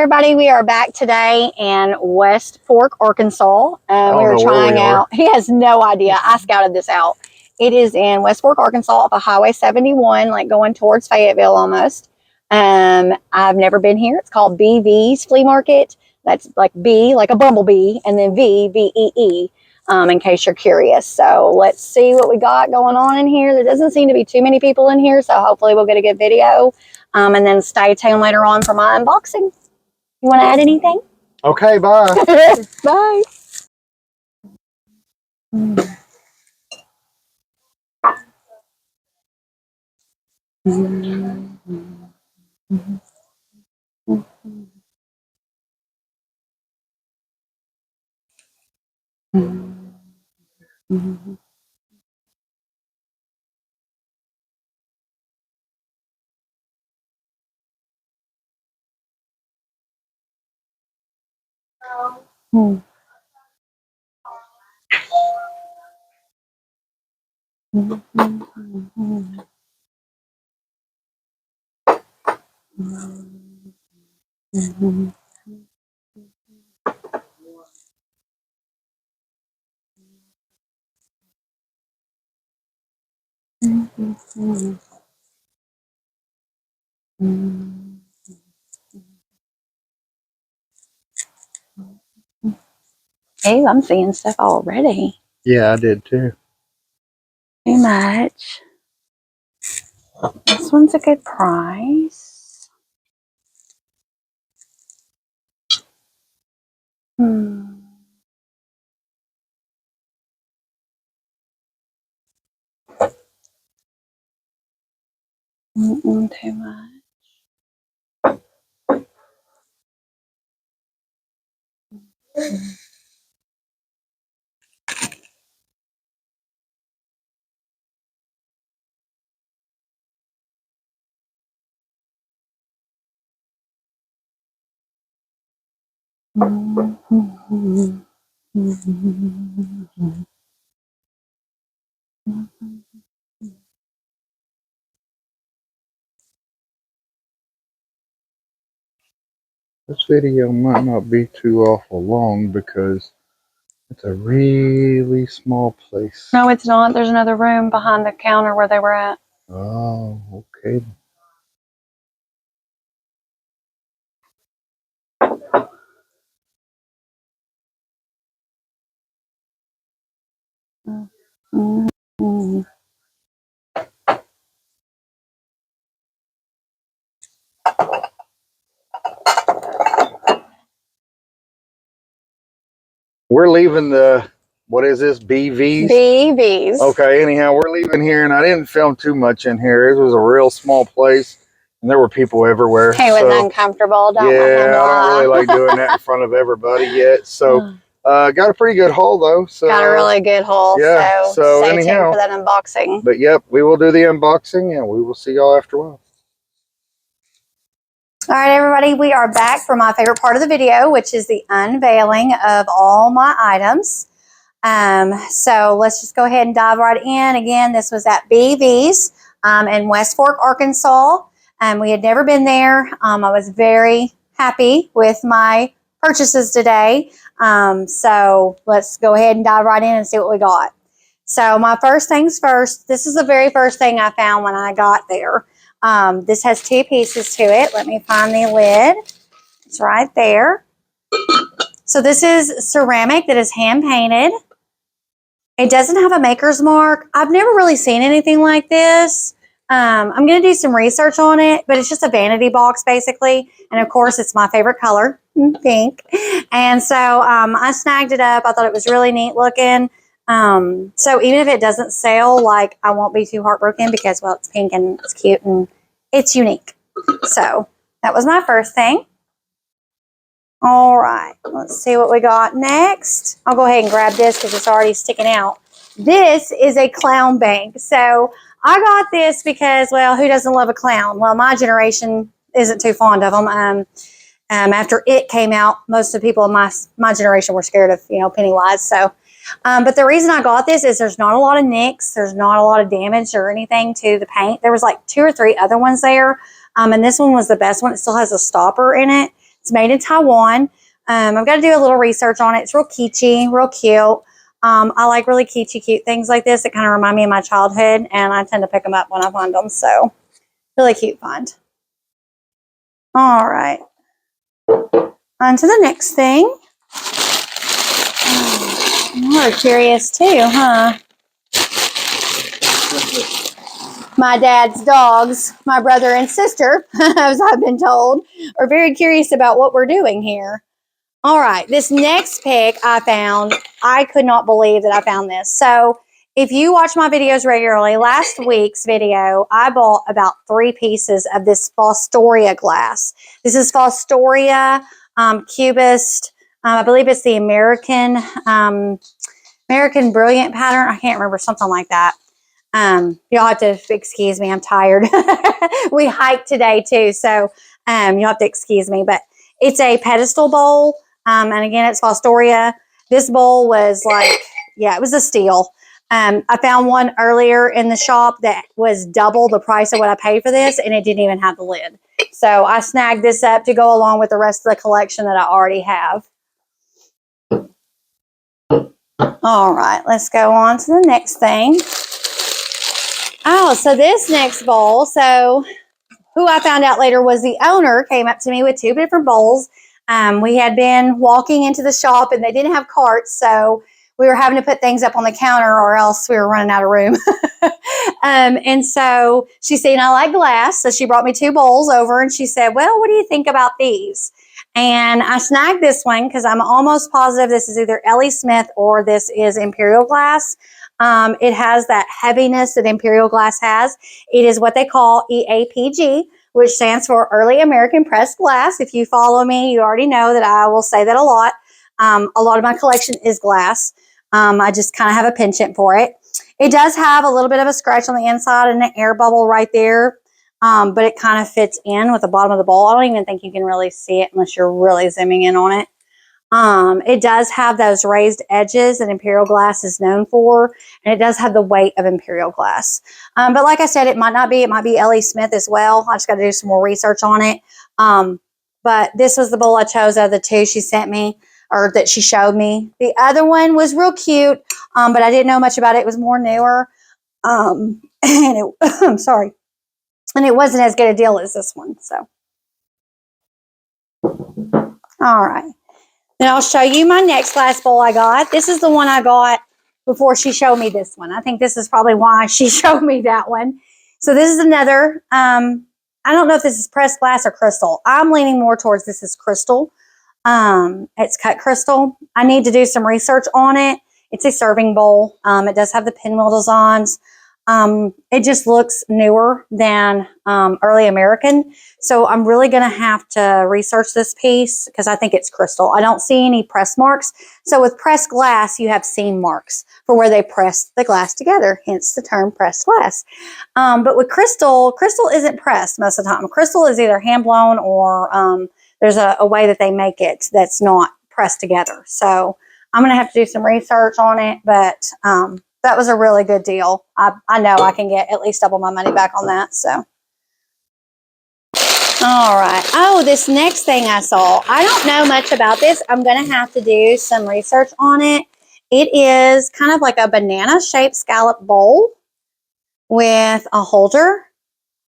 everybody, we are back today in West Fork, Arkansas. We are trying out. He has no idea. I scouted this out. It is in West Fork, Arkansas, off of Highway 71, like going towards Fayetteville almost. I've never been here. It's called Bee Vee's Flea Market. That's like bee, like a bumblebee, and then V-E-E, in case you're curious. So let's see what we got going on in here. There doesn't seem to be too many people in here, so hopefully we'll get a good video. And then stay tuned later on for my unboxing. You want to add anything? Okay, bye. Bye. Hey, I'm seeing stuff already. Yeah, I did too. Too much. This one's a good price. Too much. This video might not be too awful long because it's a really small place. No, it's not. There's another room behind the counter where they were at. Oh, okay. We're leaving the, what is this, Bee Vee's? Bee Vee's. Okay, anyhow, we're leaving here, and I didn't film too much in here. It was a real small place, and there were people everywhere. He was uncomfortable. Yeah, I don't really like doing that in front of everybody yet. So, got a pretty good haul, though. So, got a really good haul. Yeah, so stay tuned for that unboxing. But, yep, we will do the unboxing, and we will see y'all after a while. All right, everybody, we are back for my favorite part of the video, which is the unveiling of all my items. So let's just go ahead and dive right in. Again, this was at Bee Vee's in West Fork, Arkansas. We had never been there. I was very happy with my purchases today. So let's go ahead and dive right in and see what we got. So my first things first, this is the very first thing I found when I got there. This has two pieces to it. Let me find the lid. It's right there. So this is ceramic that is hand painted. It doesn't have a maker's mark. I've never really seen anything like this. I'm going to do some research on it, but it's just a vanity box basically. And of course, it's my favorite color, pink. And so I snagged it up. I thought it was really neat looking. So even if it doesn't sell, like, I won't be too heartbroken because, well, it's pink and it's cute and it's unique. So that was my first thing. All right, let's see what we got next. I'll go ahead and grab this because it's already sticking out. This is a clown bank. So I got this because, well, who doesn't love a clown? Well, my generation isn't too fond of them. After it came out, most of the people in my generation were scared of, Pennywise. So, but the reason I got this is there's not a lot of nicks. There's not a lot of damage or anything to the paint. There was like 2 or 3 other ones there. And this one was the best one. It still has a stopper in it It's made in Taiwan. I've got to do a little research on it. It's real kitschy, real cute. I like really kitschy, cute things like this that kind of remind me of my childhood, and I tend to pick them up when I find them. So, really cute find. All right. On to the next thing. You're curious too, huh? My dad's dogs, my brother and sister, as I've been told, are very curious about what we're doing here. All right, this next pick I found, I could not believe that I found this. So if you watch my videos regularly, last week's video, I bought about 3 pieces of this Fostoria glass. This is Fostoria Cubist. I believe it's the American Brilliant pattern. I can't remember, something like that. You'll have to excuse me. I'm tired. We hiked today too, so you'll have to excuse me. But it's a pedestal bowl, and again, it's Fostoria. This bowl was like, yeah, it was a steal. I found one earlier in the shop that was double the price of what I paid for this, and it didn't even have the lid. So I snagged this up to go along with the rest of the collection that I already have. All right, let's go on to the next thing. Oh, so this next bowl, so who I found out later was the owner, came up to me with 2 different bowls. We had been walking into the shop and they didn't have carts, so we were having to put things up on the counter or else we were running out of room. And so she said, I like glass, so she brought me 2 bowls over and she said, well, what do you think about these? And I snagged this one because I'm almost positive this is either Ellie Smith or this is Imperial glass. It has that heaviness that Imperial glass has. It is what they call EAPG, which stands for Early American Pressed Glass. If you follow me, you already know that I will say that a lot. A lot of my collection is glass. I just kind of have a penchant for it. It does have a little bit of a scratch on the inside and an air bubble right there, but it kind of fits in with the bottom of the bowl. I don't even think you can really see it unless you're really zooming in on it. It does have those raised edges that Imperial glass is known for, and it does have the weight of Imperial glass. But like I said, it might not be. It might be Ellie Smith as well. I just got to do some more research on it. But this was the bowl I chose out of the 2 she sent me, or that she showed me. The other one was real cute, but I didn't know much about it. It was more newer. And I'm sorry. And it wasn't as good a deal as this one. So, all right. Then I'll show you my next glass bowl I got. This is the one I got before she showed me this one. I think this is probably why she showed me that one. So this is another, I don't know if this is pressed glass or crystal. I'm leaning more towards this is crystal. It's cut crystal. I need to do some research on it. It's a serving bowl. It does have the pinwheel designs. It just looks newer than Early American. So I'm really going to have to research this piece because I think it's crystal. I don't see any press marks. So with pressed glass, you have seam marks for where they press the glass together, hence the term pressed glass. But with crystal, crystal isn't pressed most of the time. Crystal is either hand blown or there's a way that they make it that's not pressed together. So I'm going to have to do some research on it, but that was a really good deal. I know I can get at least double my money back on that. So, all right. Oh, this next thing I saw, I don't know much about this. I'm going to have to do some research on it. It is kind of like a banana-shaped scallop bowl with a holder,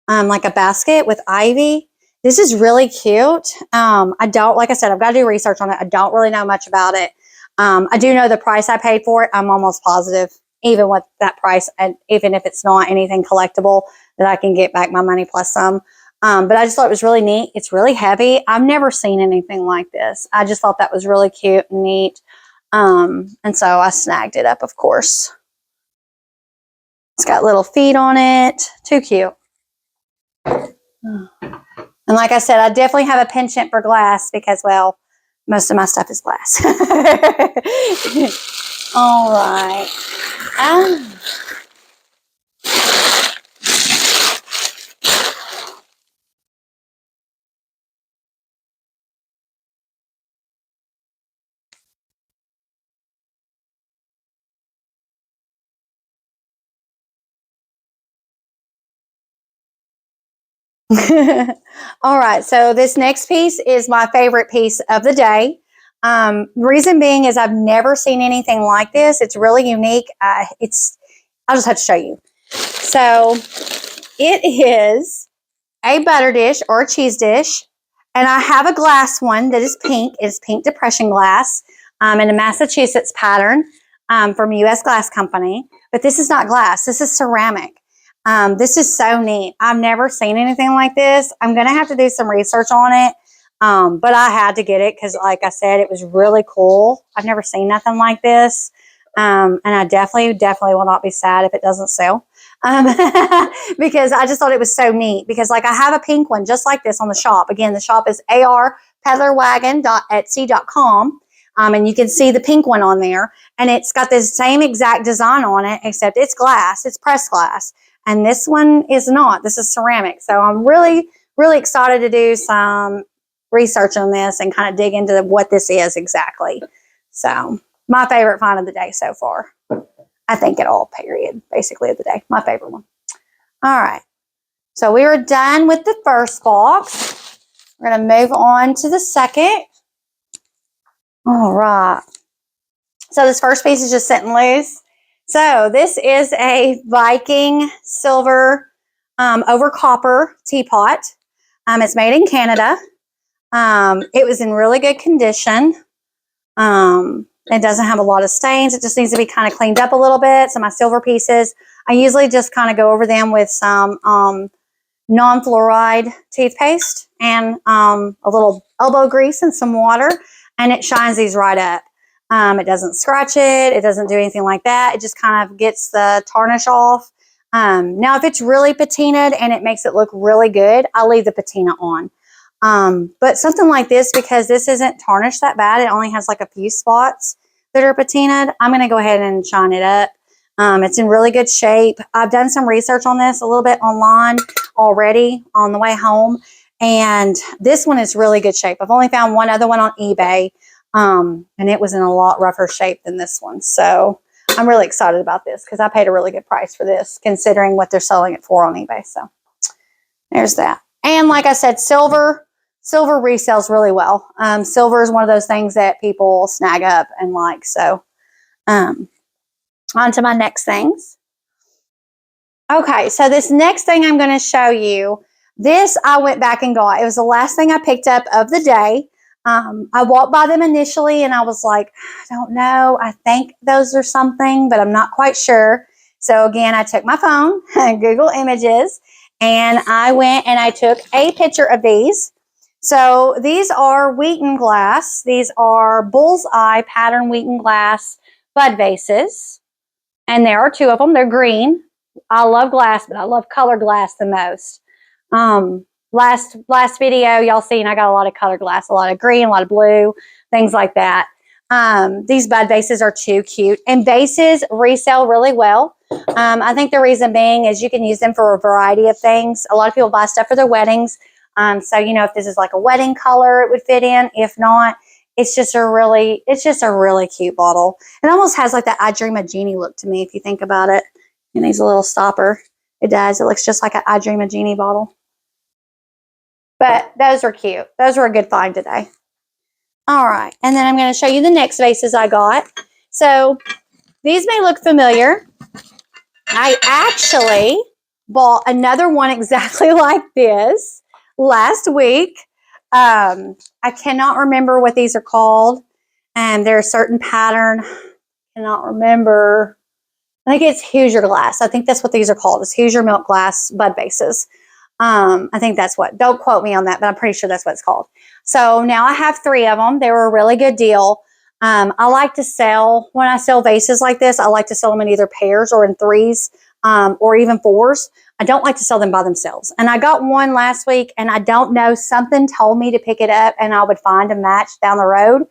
like a basket with ivy. This is really cute. Like I said, I've got to do research on it. I don't really know much about it. I do know the price I paid for it. I'm almost positive, even with that price, and even if it's not anything collectible, that I can get back my money plus some. But I just thought it was really neat. It's really heavy. I've never seen anything like this. I just thought that was really cute and neat. And so I snagged it up, of course. It's got little feet on it. Too cute. And like I said, I definitely have a penchant for glass because, well, most of my stuff is glass. All right. All right, so this next piece is my favorite piece of the day. Reason being is I've never seen anything like this. It's really unique. I'll just have to show you. So it is a butter dish or a cheese dish, and I have a glass one that is pink. It's pink depression glass in a Massachusetts pattern from U.S. Glass Company. But this is not glass. This is ceramic. This is so neat. I've never seen anything like this. I'm going to have to do some research on it. But I had to get it because, like I said, it was really cool. I've never seen nothing like this. And I definitely will not be sad if it doesn't sell. Because I just thought it was so neat. Because, like, I have a pink one just like this on the shop. Again, the shop is peddlerwagon.etsy.com. And you can see the pink one on there. And it's got the same exact design on it, except it's glass. It's pressed glass. And this one is not. This is ceramic. So I'm really, really excited to do some research on this and kind of dig into what this is exactly. So my favorite find of the day so far. I think it all, period, basically, of the day. My favorite one. All right. So we were done with the first box. We're going to move on to the second. All right. So this first piece is just sitting loose. So this is a Viking silver over copper teapot. It's made in Canada. It was in really good condition. It doesn't have a lot of stains. It just needs to be kind of cleaned up a little bit. So my silver pieces, I usually just kind of go over them with some non-fluoride toothpaste and a little elbow grease and some water, and it shines these right up. It doesn't scratch it. It doesn't do anything like that. It just kind of gets the tarnish off. Now, if it's really patinaed and it makes it look really good, I'll leave the patina on. But something like this, because this isn't tarnished that bad, it only has like a few spots that are patinaed, I'm going to go ahead and shine it up. It's in really good shape. I've done some research on this a little bit online already on the way home, and this one is really good shape. I've only found one other one on eBay, and it was in a lot rougher shape than this one. So I'm really excited about this because I paid a really good price for this considering what they're selling it for on eBay. So there's that. And like I said, silver resells really well. Silver is one of those things that people snag up and like. So on to my next things. Okay, so this next thing I'm going to show you, this I went back and got. It was the last thing I picked up of the day. I walked by them initially and I was like, I don't know. I think those are something, but I'm not quite sure. So again, I took my phone and Google Images, and I went and I took a picture of these. So these are Wheaton glass. These are bullseye pattern Wheaton glass bud vases. And there are two of them. They're green. I love glass, but I love color glass the most. Last video y'all seen, I got a lot of color glass, a lot of green, a lot of blue, things like that. These bud vases are too cute, and vases resell really well. I think the reason being is you can use them for a variety of things. A lot of people buy stuff for their weddings. So, you know, if this is like a wedding color, it would fit in. If not, it's just a really cute bottle. It almost has like that I Dream a Genie look to me, if you think about it. It needs a little stopper. It does. It looks just like an I Dream a Genie bottle. But those are cute. Those were a good find today. All right. And then I'm going to show you the next vases I got. So these may look familiar. I actually bought another one exactly like this last week. I cannot remember what these are called. And they're a certain pattern. Cannot remember. I think it's Hoosier glass. I think that's what these are called. It's Hoosier milk glass bud vases. I think that's what, don't quote me on that, but I'm pretty sure that's what it's called. So now I have 3 of them. They were a really good deal. I like to sell, when I sell vases like this, I like to sell them in either pairs or in 3s, or even 4s. I don't like to sell them by themselves. And I got one last week, and I don't know, something told me to pick it up and I would find a match down the road.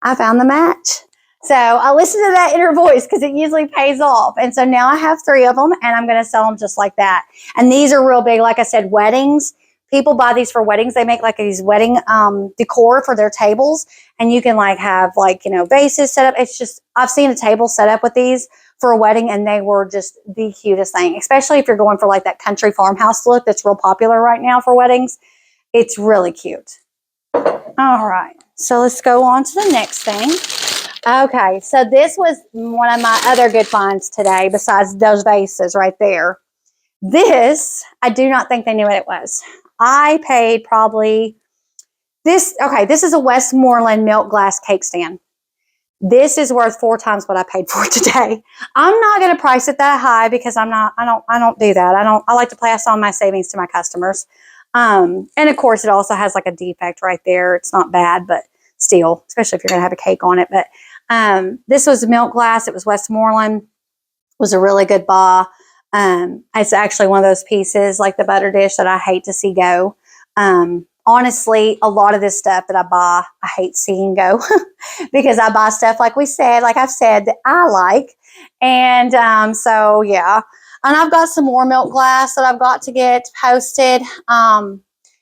I found the match. So I listened to that inner voice because it usually pays off. And so now I have 3 of them, and I'm going to sell them just like that. And these are real big. Like I said, weddings. People buy these for weddings. They make like these wedding decor for their tables. And you can like have like, you know, vases set up. It's just, I've seen a table set up with these for a wedding, and they were just the cutest thing, especially if you're going for like that country farmhouse look that's real popular right now for weddings. It's really cute. All right, so let's go on to the next thing. Okay, so this was one of my other good finds today besides those vases right there. This, I do not think they knew what it was. I paid probably this is a Westmoreland milk glass cake stand. This is worth 4 times what I paid for today. I'm not going to price it that high because I don't do that. I like to pass on my savings to my customers. And of course it also has like a defect right there. It's not bad, but still, especially if you're going to have a cake on it. But this was milk glass. It was Westmoreland. It was a really good buy. It's actually one of those pieces like the butter dish that I hate to see go. Honestly, a lot of this stuff that I buy, I hate seeing go because I buy stuff like I've said that I like. And so, yeah. And I've got some more milk glass that I've got to get posted.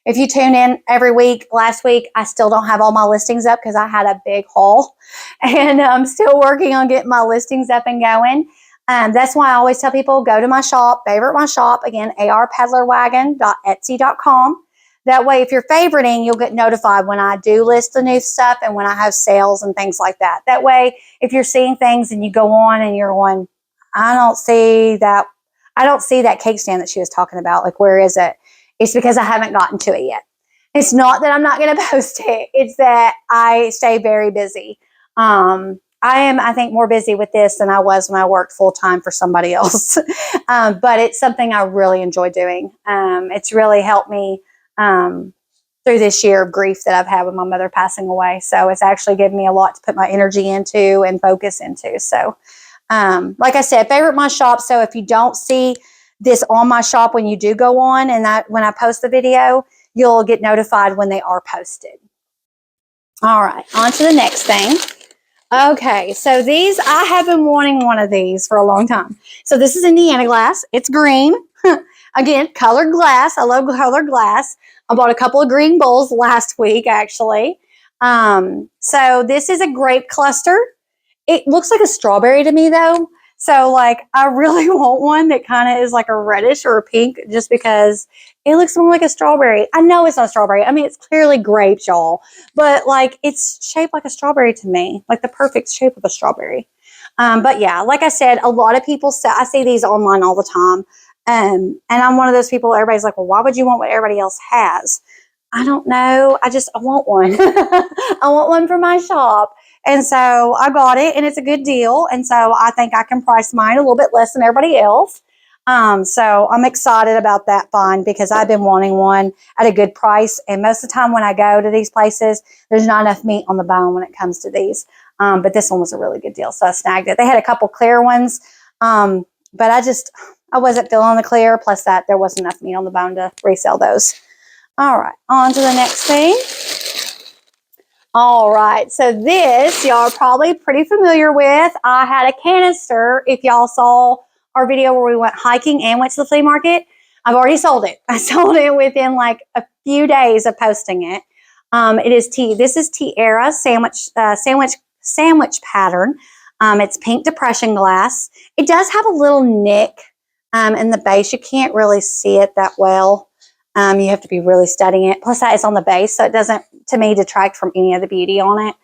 If you tune in every week, last week, I still don't have all my listings up because I had a big haul. And I'm still working on getting my listings up and going. That's why I always tell people, go to my shop, favorite my shop. Again, arpeddlerwagon.etsy.com. That way, if you're favoriting, you'll get notified when I do list the new stuff and when I have sales and things like that. That way, if you're seeing things and you go on and you're going, I don't see that cake stand that she was talking about. Like, where is it? It's because I haven't gotten to it yet. It's not that I'm not going to post it. It's that I stay very busy. I am, I think, more busy with this than I was when I worked full-time for somebody else. But it's something I really enjoy doing. It's really helped me through this year of grief that I've had with my mother passing away. So it's actually given me a lot to put my energy into and focus into. So like I said, favorite my shop. So if you don't see this on my shop when you do go on and when I post the video, you'll get notified when they are posted. All right, on to the next thing. Okay, so these, I have been wanting one of these for a long time. So this is Indiana glass. It's green. Again, colored glass. I love colored glass. I bought a couple of green bowls last week, actually. So this is a grape cluster. It looks like a strawberry to me, though. So, like, I really want one that kind of is like a reddish or a pink just because it looks more like a strawberry. I know it's not a strawberry. I mean, it's clearly grapes, y'all. But, like, it's shaped like a strawberry to me. Like the perfect shape of a strawberry. But, yeah, like I said, a lot of people say, I see these online all the time. And I'm one of those people, everybody's like, well, why would you want what everybody else has? I don't know. I want one. I want one for my shop. And so I got it, and it's a good deal. And so I think I can price mine a little bit less than everybody else. So I'm excited about that find because I've been wanting one at a good price. And most of the time when I go to these places, there's not enough meat on the bone when it comes to these. But this one was a really good deal, so I snagged it. They had a couple clear ones, but I wasn't feeling the clear. Plus that there wasn't enough meat on the bone to resell those. All right, on to the next thing. All right, so this y'all are probably pretty familiar with. I had a canister. If y'all saw our video where we went hiking and went to the flea market, I've already sold it. I sold it within like a few days of posting it. This is Tiara sandwich pattern. It's pink depression glass. It does have a little nick in the base. You can't really see it that well. You have to be really studying it. Plus that is on the base, so it doesn't, to me, detract from any of the beauty on it.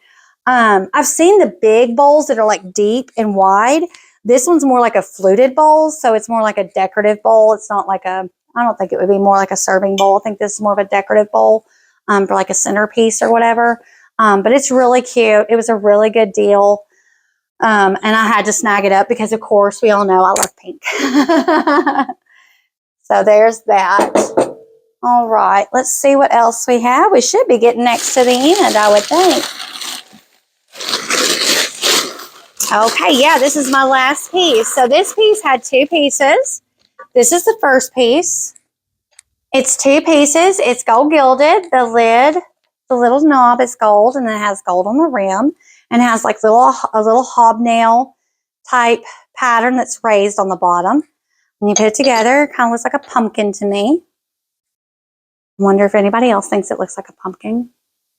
I've seen the big bowls that are like deep and wide. This one's more like a fluted bowl, so it's more like a decorative bowl. It's not like I don't think it would be more like a serving bowl. I think this is more of a decorative bowl for like a centerpiece or whatever. But it's really cute. It was a really good deal. And I had to snag it up because, of course, we all know I love pink. So there's that. All right, let's see what else we have. We should be getting next to the end, I would think. Okay, yeah, this is my last piece. So this piece had 2 pieces. This is the first piece. It's 2 pieces. It's gold gilded. The lid, the little knob is gold, and then it has gold on the rim. And it has like a little hobnail type pattern that's raised on the bottom. When you put it together, it kind of looks like a pumpkin to me. I wonder if anybody else thinks it looks like a pumpkin.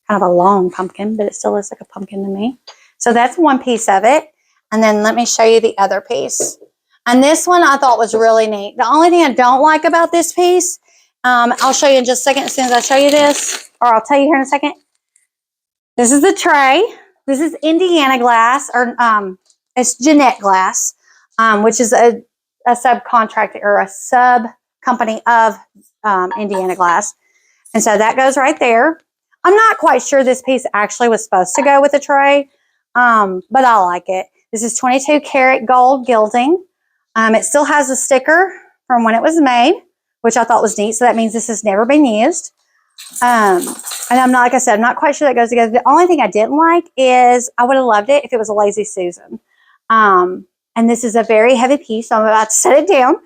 Kind of a long pumpkin, but it still looks like a pumpkin to me. So that's one piece of it. And then let me show you the other piece. And this one I thought was really neat. The only thing I don't like about this piece, I'll show you in just a second as soon as I show you this, or I'll tell you here in a second. This is the tray. This is Indiana glass, or it's Jeanette glass, which is a subcontractor or a sub company of Indiana glass. And so that goes right there. I'm not quite sure this piece actually was supposed to go with the tray, but I like it. This is 22 karat gold gilding. It still has a sticker from when it was made, which I thought was neat. So that means this has never been used. And I'm not, like I said, I'm not quite sure that goes together. The only thing I didn't like is I would have loved it if it was a Lazy Susan. And this is a very heavy piece, so I'm about to set it down.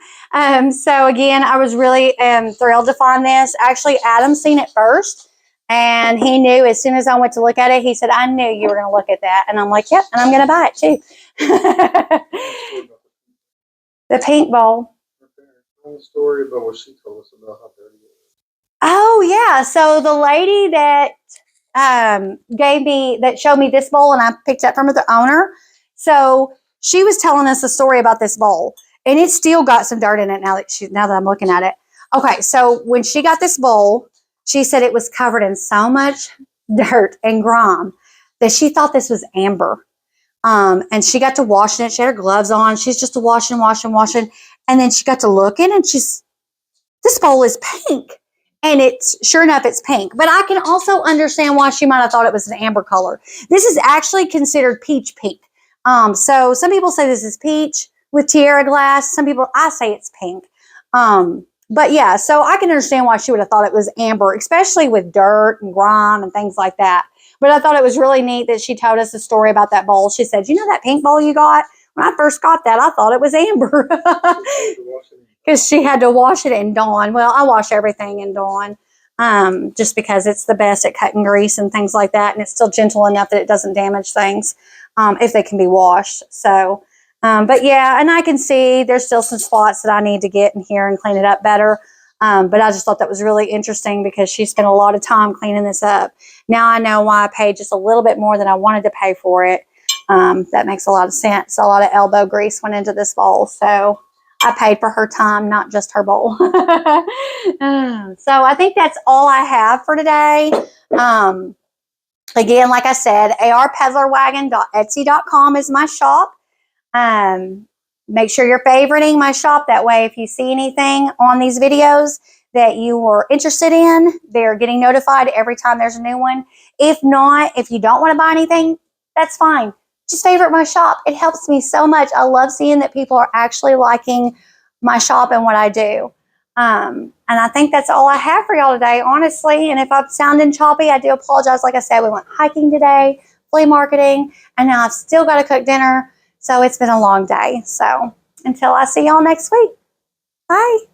So again, I was really thrilled to find this. Actually, Adam seen it first, and he knew as soon as I went to look at it, he said, I knew you were going to look at that. And I'm like, yep, and I'm going to buy it too. The pink bowl. The story about what she told us about how dirty it is. Oh, yeah. So the lady that showed me this bowl, and I picked up from the owner. So she was telling us a story about this bowl, and it's still got some dirt in it now that I'm looking at it. Okay, so when she got this bowl, she said it was covered in so much dirt and grime that she thought this was amber. And she got to washing it. She had her gloves on. She's just washing. And then she got to looking, and this bowl is pink. And it's sure enough, it's pink. But I can also understand why she might have thought it was an amber color. This is actually considered peach pink. So some people say this is peach with tiara glass. Some people, I say it's pink. But yeah, so I can understand why she would have thought it was amber, especially with dirt and grime and things like that. But I thought it was really neat that she told us a story about that bowl. She said, you know that pink bowl you got? When I first got that, I thought it was amber. Because she had to wash it in Dawn. Well, I wash everything in Dawn just because it's the best at cutting grease and things like that. And it's still gentle enough that it doesn't damage things if they can be washed. So, but yeah, and I can see there's still some spots that I need to get in here and clean it up better. But I just thought that was really interesting because she spent a lot of time cleaning this up. Now I know why I paid just a little bit more than I wanted to pay for it. That makes a lot of sense. A lot of elbow grease went into this bowl. So I paid for her time, not just her bowl. So I think that's all I have for today. Again, like I said, arpeddlerwagon.etsy.com is my shop. Make sure you're favoriting my shop. That way, if you see anything on these videos that you were interested in, they're getting notified every time there's a new one. If not, if you don't want to buy anything, that's fine. Just favorite my shop. It helps me so much. I love seeing that people are actually liking my shop and what I do. And I think that's all I have for y'all today, honestly. And if I'm sounding choppy, I do apologize. Like I said, we went hiking today, flea marketing, and now I've still got to cook dinner. So it's been a long day. So until I see y'all next week. Bye.